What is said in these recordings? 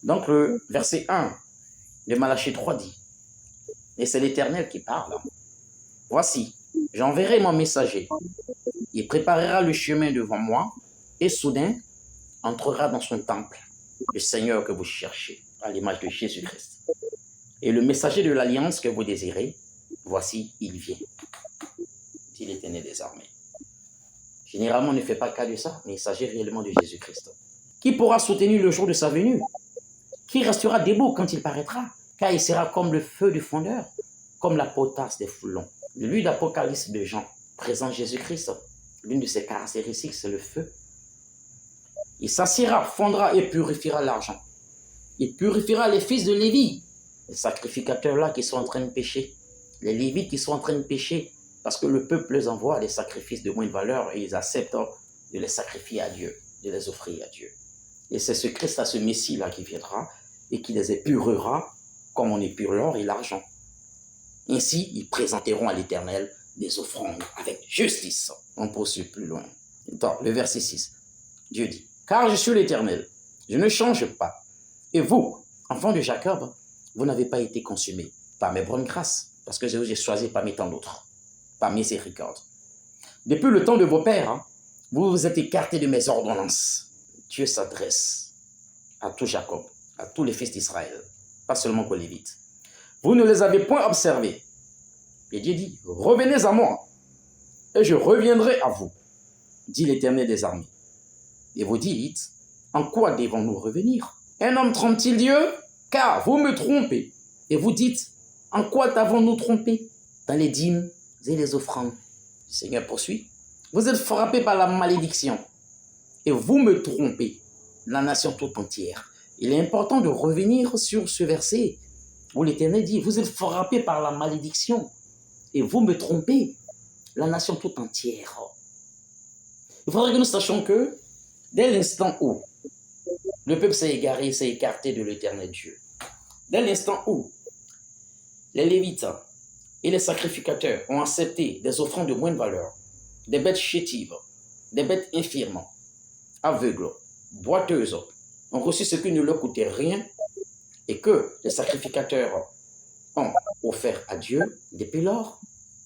Donc le verset 1 de Malachie 3 dit, et c'est l'Éternel qui parle, voici, j'enverrai mon messager, il préparera le chemin devant moi, et soudain entrera dans son temple le Seigneur que vous cherchez, à l'image de Jésus-Christ. Et le messager de l'alliance que vous désirez, voici, il vient, dit l'Éternel des armées. Généralement, on ne fait pas cas de ça, mais il s'agit réellement de Jésus-Christ. Qui pourra soutenir le jour de sa venue? Qui restera debout quand il paraîtra? Car il sera comme le feu du fondeur, comme la potasse des foulons. Le livre d'Apocalypse de Jean présente Jésus-Christ. L'une de ses caractéristiques, c'est le feu. Il s'assiera, fondra et purifiera l'argent. Il purifiera les fils de Lévi, les sacrificateurs-là qui sont en train de pécher, les Lévites qui sont en train de pécher, parce que le peuple les envoie des sacrifices de moindre valeur et ils acceptent de les sacrifier à Dieu, de les offrir à Dieu. Et c'est ce Christ, ce Messie-là qui viendra et qui les épurera comme on épure l'or et l'argent. Ainsi, ils présenteront à l'Éternel des offrandes avec justice. On poursuit plus loin. Dans le verset 6, Dieu dit, « Car je suis l'Éternel, je ne change pas. Et vous, enfants de Jacob, vous n'avez pas été consumés par mes bonnes grâces, parce que je vous ai choisi parmi tant d'autres, par miséricorde. Depuis le temps de vos pères, vous vous êtes écartés de mes ordonnances. » Dieu s'adresse à tout Jacob, à tous les fils d'Israël, pas seulement aux Lévites. Vous ne les avez point observés. Et Dieu dit, revenez à moi, et je reviendrai à vous, dit l'Éternel des armées. Et vous dites, en quoi devons-nous revenir? Un homme trompe-t-il Dieu? Car vous me trompez. Et vous dites, en quoi t'avons-nous trompé? Dans les dîmes et les offrandes. Le Seigneur poursuit. Vous êtes frappés par la malédiction. Et vous me trompez, la nation toute entière. Il est important de revenir sur ce verset où l'Éternel dit, vous êtes frappés par la malédiction. Et vous me trompez, la nation toute entière. Il faudrait que nous sachions que, dès l'instant où le peuple s'est égaré, s'est écarté de l'Éternel Dieu, dès l'instant où les Lévites et les sacrificateurs ont accepté des offrandes de moindre valeur, des bêtes chétives, des bêtes infirmes, aveugles, boiteuses, ont reçu ce qui ne leur coûtait rien et que les sacrificateurs ont offert à Dieu, depuis lors,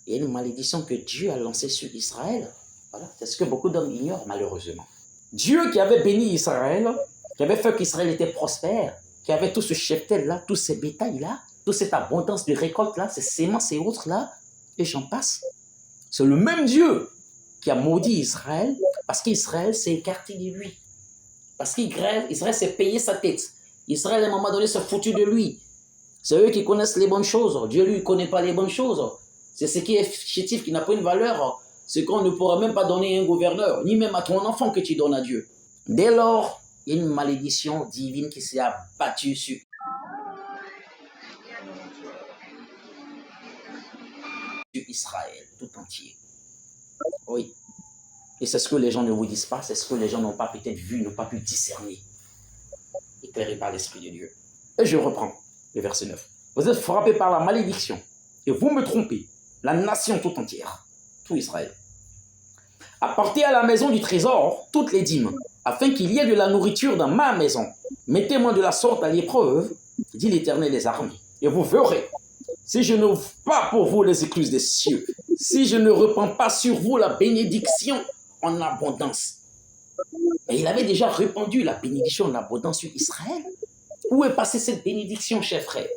il y a une malédiction que Dieu a lancée sur Israël. Voilà. C'est ce que beaucoup d'hommes ignorent, malheureusement. Dieu qui avait béni Israël, qui avait fait qu'Israël était prospère, qui avait tout ce cheptel-là, tous ces bétails-là, toute cette abondance de récoltes-là, ces semences et autres-là, et j'en passe. C'est le même Dieu qui a maudit Israël parce qu'Israël s'est écarté de lui. Parce qu'Israël s'est payé sa tête. Israël, à un moment donné, s'est foutu de lui. C'est eux qui connaissent les bonnes choses. Dieu, lui, ne connaît pas les bonnes choses. C'est ce qui est chétif, qui n'a pas une valeur. C'est qu'on ne pourra même pas donner à un gouverneur, ni même à ton enfant que tu donnes à Dieu. Dès lors, il y a une malédiction divine qui s'est abattue sur Israël tout entier. Oui. Et c'est ce que les gens ne vous disent pas, c'est ce que les gens n'ont pas peut-être vu, n'ont pas pu discerner, éclairé par l'Esprit de Dieu. Et je reprends le verset 9. Vous êtes frappés par la malédiction, et vous me trompez, la nation tout entière, tout Israël. Apportez à la maison du trésor toutes les dîmes, afin qu'il y ait de la nourriture dans ma maison. Mettez-moi de la sorte à l'épreuve, dit l'Éternel des armées, et vous verrez, si je n'ouvre pas pour vous les écluses des cieux, si je ne répands pas sur vous la bénédiction en abondance. Et il avait déjà répandu la bénédiction en abondance sur Israël. Où est passée cette bénédiction, chers frères?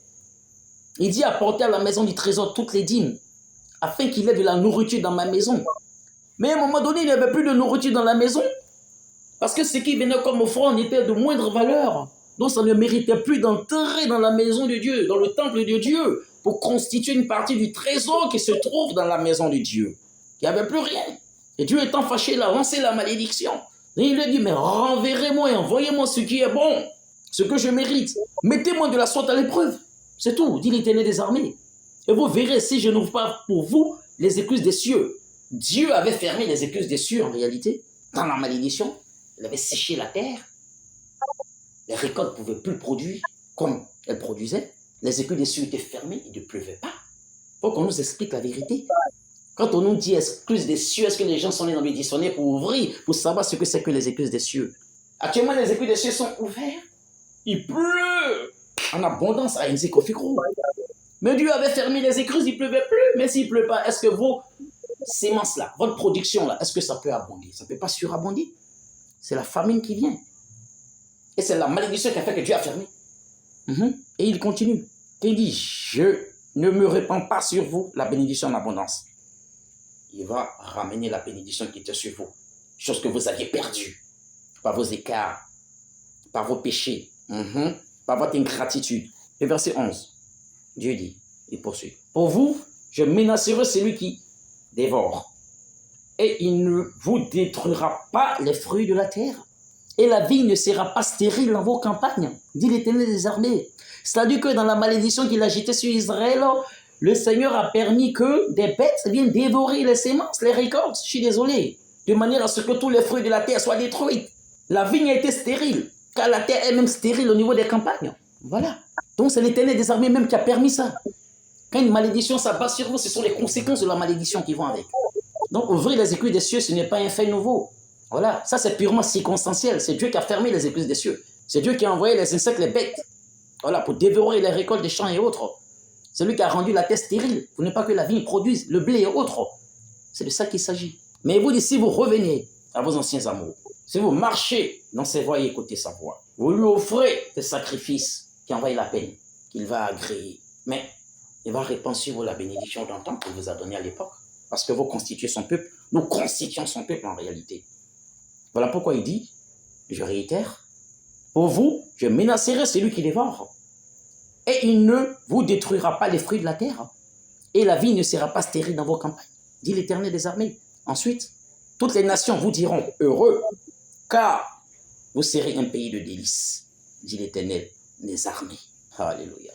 Il dit apporter à la maison du trésor toutes les dîmes, afin qu'il y ait de la nourriture dans ma maison. Mais à un moment donné, il n'y avait plus de nourriture dans la maison, parce que ce qui venait comme offrande était de moindre valeur. Donc ça ne méritait plus d'entrer dans la maison de Dieu, dans le temple de Dieu, pour constituer une partie du trésor qui se trouve dans la maison de Dieu. Il n'y avait plus rien. Et Dieu étant fâché, il a lancé la malédiction. Et il lui dit, mais renverrez-moi et envoyez-moi ce qui est bon, ce que je mérite. Mettez-moi de la sorte à l'épreuve. C'est tout, dit l'Éternel des armées. Et vous verrez si je n'ouvre pas pour vous les écluses des cieux. Dieu avait fermé les écluses des cieux en réalité, dans la malédiction. Il avait séché la terre. Les récoltes ne pouvaient plus produire comme elles produisaient. Les écluses des cieux étaient fermées, il ne pleuvait pas. Il faut qu'on nous explique la vérité. Quand on nous dit écluses des cieux, est-ce que les gens sont allés dans le dictionnaire pour ouvrir, pour savoir ce que c'est que les écluses des cieux? Actuellement, les écluses des cieux sont ouvertes. Il pleut en abondance à Nzeko-Fikro. Mais Dieu avait fermé les écluses, il ne pleuvait plus. Mais s'il ne pleut pas, est-ce que vos semences là, votre production là, est-ce que ça peut abonder? Ça ne peut pas surabonder. C'est la famine qui vient. Et c'est la malédiction qui a fait que Dieu a fermé. Et il continue. Il dit, je ne me répands pas sur vous la bénédiction en abondance. Il va ramener la bénédiction qui était sur vous. Chose que vous aviez perdue par vos écarts, par vos péchés, par votre ingratitude. Et verset 11, Dieu dit, il poursuit. Pour vous, je menacerai celui qui dévore. Et il ne vous détruira pas les fruits de la terre. Et la vigne ne sera pas stérile dans vos campagnes, dit l'Éternel des armées. C'est-à-dire que dans la malédiction qu'il a jetée sur Israël, le Seigneur a permis que des bêtes viennent dévorer les semences, les récoltes, je suis désolé, de manière à ce que tous les fruits de la terre soient détruits. La vigne a été stérile, car la terre est même stérile au niveau des campagnes. Voilà. Donc c'est l'Éternel des armées même qui a permis ça. Quand une malédiction s'abat sur vous, ce sont les conséquences de la malédiction qui vont avec. Donc ouvrir les écluses des cieux, ce n'est pas un fait nouveau. Voilà, ça c'est purement circonstanciel. C'est Dieu qui a fermé les écluses des cieux. C'est Dieu qui a envoyé les insectes, les bêtes, voilà, pour dévorer les récoltes des champs et autres. C'est lui qui a rendu la terre stérile, pour ne pas que la vigne produise le blé et autres. C'est de ça qu'il s'agit. Mais vous dites, si vous revenez à vos anciens amours, si vous marchez dans ses voies et écoutez sa voix, vous lui offrez des sacrifices qui envoient la peine, qu'il va agréer. Mais il va répandre sur vous la bénédiction d'antan qu'il vous a donnée à l'époque. Parce que vous constituez son peuple. Nous constituons son peuple en réalité. Voilà pourquoi il dit, je réitère, pour vous, je menacerai celui qui dévore. Et il ne vous détruira pas les fruits de la terre. Et la vie ne sera pas stérile dans vos campagnes, dit l'Éternel des armées. Ensuite, toutes les nations vous diront heureux, car vous serez un pays de délices, dit l'Éternel des armées. Alléluia.